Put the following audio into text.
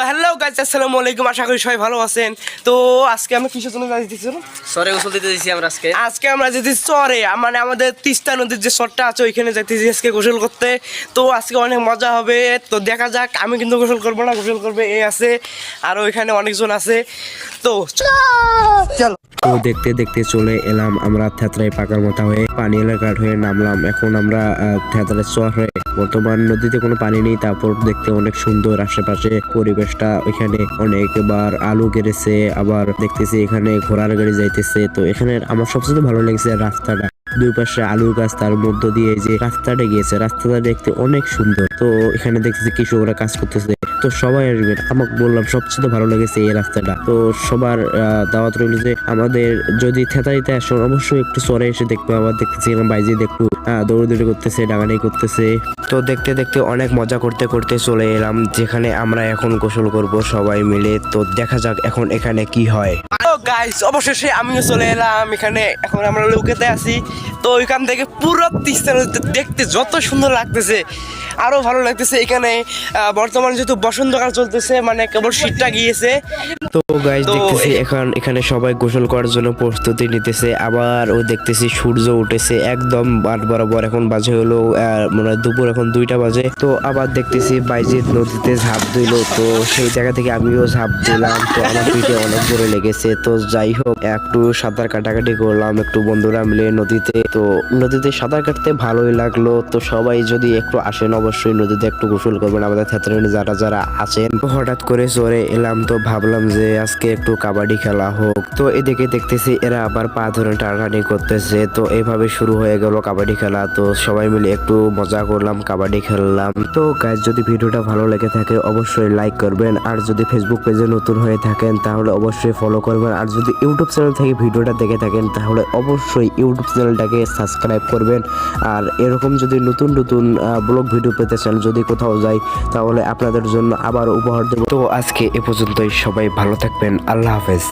Hello guys, আসসালামু আলাইকুম। আশা করি সবাই ভালো আছেন। তো আজকে আমরা কিসের জন্য যাইতেছি? সরে গোসল দিতে দিয়েছি আমরা আজকে আমরা যেতেছি চরে, মানে আমাদের তিস্তা নদীর যে চরটা আছে ওইখানে যাইতেছি আজকে গোসল করতে। তো আজকে অনেক মজা হবে, তো দেখা যাক। আমি কিন্তু গোসল করবো না, গোসল করবে এ আছে, আর ওইখানে অনেকজন আছে। তো চল। তো দেখতে দেখতে চলে এলাম আমরা থেতরাই পাকার মতো হয়ে পানি এলাকার হয়ে নামলাম। এখন আমরা থেতরাই চর হয়ে, বর্তমান নদীতে কোনো পানি নেই, তারপর দেখতে অনেক সুন্দর আশেপাশে পরিবেশটা। ওইখানে অনেকবার আলু গেড়েছে, আবার দেখতেছি এখানে ঘোড়ার গাড়ি যাইতেছে। তো এখানে আমার সবচেয়ে ভালো লেগেছে রাস্তাটা, দুই পাশে আলু গাছ, তার মধ্য দিয়ে যে রাস্তাটা গিয়েছে, রাস্তাটা দেখতে অনেক সুন্দর। তো এখানে দেখতেছি কৃষকরা কাজ করতেছে। তো সবাই আসবেন, আমাকে বললাম সবচেয়ে ভালো লেগেছে এই রাস্তাটা। তো সবার দাওয়াত রইল যে আমাদের যদি থেতাইতে আসুন অবশ্যই একটু চরে এসে দেখবে। আবার দেখতেছি বাইজি একটু দৌড়াদৌড়ি করতেছে, ডাঙানি করতেছে। তো দেখতে দেখতে অনেক মজা করতে করতে চলে এলাম যেখানে আমরা এখন গোসল করব সবাই মিলে। তো দেখা যাক এখন এখানে কি হয়। গাইস, অবশেষে আমিও চলে এলাম এখানে। এখন আমরা লৌকেতে আছি। তো ওইখান থেকে পুরো তিস্তা নদীতে দেখতে যত সুন্দর লাগতেছে, আরো ভালো লাগতেছে। এখানে বর্তমানে যেহেতু বসন্তকাল চলতেছে, মানে কেবল শীতটা গিয়েছে। তো গাইস দেখতেছি এখানে সবাই গোসল করার জন্য প্রস্তুতি নিতেছে। আবার ও দেখতেছি সূর্য উঠেছে একদম মাঠ বরাবর। এখন বাজে হলো মানে দুপুর, এখন 2টা বাজে। তো আবার দেখতেছি বাইজিৎ নদীতে ঝাঁপ দিল। তো সেই জায়গা থেকে আমিও ঝাঁপ দিলাম। তো আমার পিঠে অনেক জোরে লেগেছে। তো যাই হোক, একটু সাঁতার কাটাকাটি করলাম একটু বন্ধুরা মিলে নদীতে। তো নদীতে সাঁতার কাটতে ভালোই লাগলো। তো সবাই যদি একটু আসেন অবশ্যই নদীতে একটু গোসল করবেন, আমাদের থেতরাই যারা যারা আছেন। হঠাৎ করে চরে এলাম, তো ভাবলাম যে আজকে একটু কাবাডি খেলা হোক। তো এদিকে দেখতেছি এরা আবার পা ধরে টানাটানি করতেছে। তো এইভাবে শুরু হয়ে গেল কাবাডি খেলা। তো সবাই মিলে একটু মজা করলাম, কাবাডি খেললাম। তো গাইস, যদি ভিডিওটা ভালো লেগে থাকে অবশ্যই লাইক করবেন, আর যদি ফেসবুক পেজে নতুন হয়ে থাকেন তাহলে অবশ্যই ফলো করবেন, আর যদি ইউটিউব চ্যানেল থেকে ভিডিওটা দেখে থাকেন তাহলে অবশ্যই ইউটিউব চ্যানেলটাকে সাবস্ক্রাইব করবেন। আর এরকম যদি নতুন নতুন ব্লগ ভিডিও পেতে চান, যদি কোথাও যাই তাহলে আপনাদের জন্য আবার উপহার দেব। তো আজকে এ পর্যন্তই, সবাই ভালো থাকবেন, আল্লাহ হাফেজ।